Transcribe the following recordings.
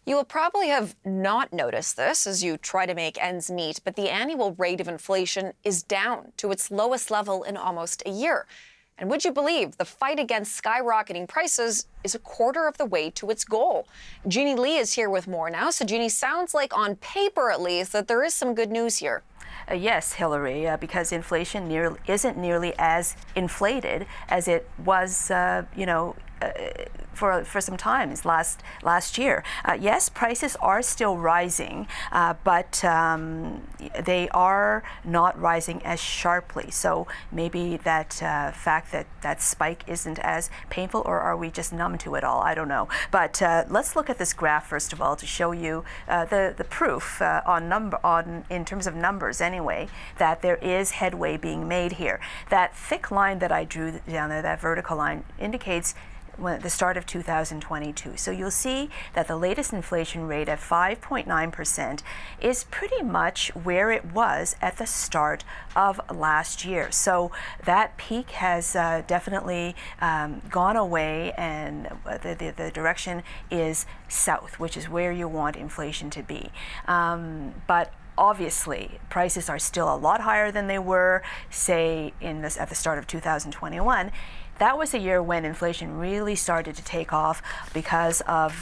You will probably have not noticed this as you try to make ends meet, but the annual rate of inflation is down to its lowest level in almost a year. And would you believe the fight against skyrocketing prices is a quarter of the way to its goal? Jeannie Lee is here with more now. So Jeannie, sounds like on paper at least that there is some good news here. Yes, Hillary, because inflation isn't nearly as inflated as it was, for some time last year. Yes, prices are still rising, but they are not rising as sharply. So maybe that fact that spike isn't as painful, or are we just numb to it all? I don't know. But let's look at this graph first of all to show you the proof in terms of numbers anyway, that there is headway being made here. That thick line that I drew down there, that vertical line, indicates at the start of 2022. So you'll see that the latest inflation rate at 5.9% is pretty much where it was at the start of last year. So that peak has definitely gone away, and the direction is south, which is where you want inflation to be. But obviously, prices are still a lot higher than they were, say, at the start of 2021. That was a year when inflation really started to take off because of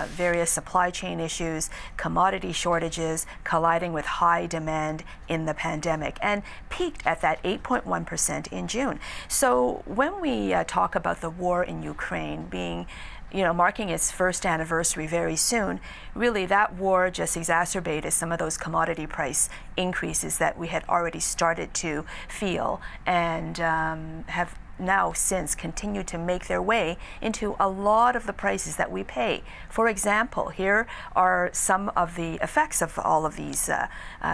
various supply chain issues, commodity shortages colliding with high demand in the pandemic, and peaked at that 8.1% in June. So when we talk about the war in Ukraine being marking its first anniversary very soon, really that war just exacerbated some of those commodity price increases that we had already started to feel, and have now since continue to make their way into a lot of the prices that we pay. For example, here are some of the effects of all of these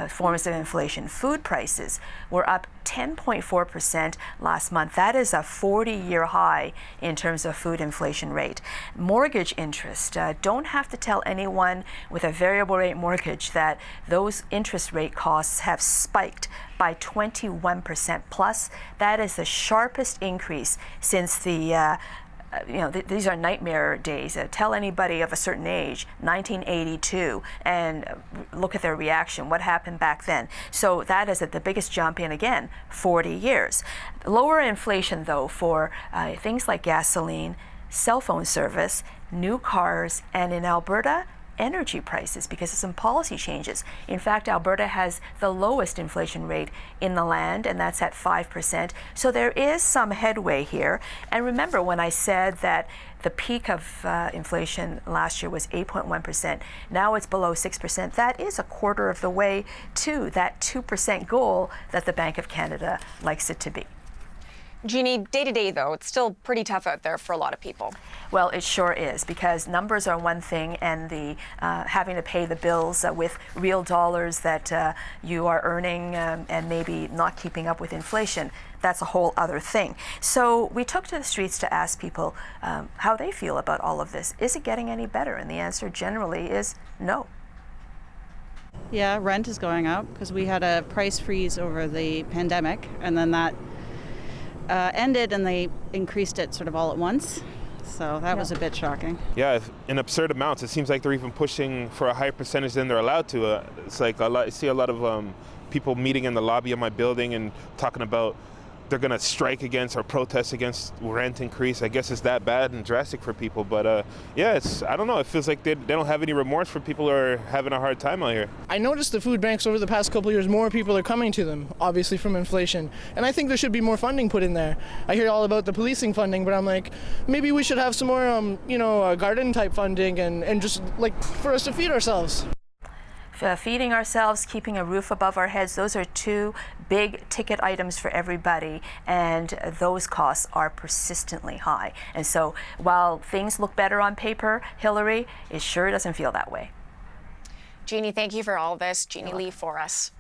forms of inflation. Food prices were up 10.4% last month. That is a 40-year high in terms of food inflation rate. Mortgage interest. Don't have to tell anyone with a variable rate mortgage that those interest rate costs have spiked by 21% plus. That is the sharpest increase since the these are nightmare days. Tell anybody of a certain age, 1982, and look at their reaction. What happened back then? So that is the biggest jump in, again, 40 years. Lower inflation, though, for things like gasoline, cell phone service, new cars, and in Alberta, energy prices because of some policy changes. In fact, Alberta has the lowest inflation rate in the land, and that's at 5%. So there is some headway here. And remember when I said that the peak of inflation last year was 8.1%. Now it's below 6%. That is a quarter of the way to that 2% goal that the Bank of Canada likes it to be. Jeannie, day to day, though, it's still pretty tough out there for a lot of people. Well, it sure is, because numbers are one thing, and the having to pay the bills with real dollars that you are earning and maybe not keeping up with inflation, that's a whole other thing. So we took to the streets to ask people how they feel about all of this. Is it getting any better? And the answer generally is no. Yeah, rent is going up because we had a price freeze over the pandemic, and then that ended and they increased it sort of all at once. So that was a bit shocking. Yeah, in absurd amounts. It seems like they're even pushing for a higher percentage than they're allowed to. It's like I see a lot of people meeting in the lobby of my building and talking about they're going to strike against or protest against rent increase. I guess it's that bad and drastic for people. But yeah, I don't know. It feels like they don't have any remorse for people who are having a hard time out here. I noticed the food banks over the past couple of years, more people are coming to them, obviously from inflation. And I think there should be more funding put in there. I hear all about the policing funding, but I'm like, maybe we should have some more, garden type funding and just like for us to feed ourselves. Feeding ourselves, keeping a roof above our heads, those are two big ticket items for everybody, and those costs are persistently high. And so while things look better on paper, Hillary, it sure doesn't feel that way. Jeannie, thank you for all this. Jeannie Lee for us.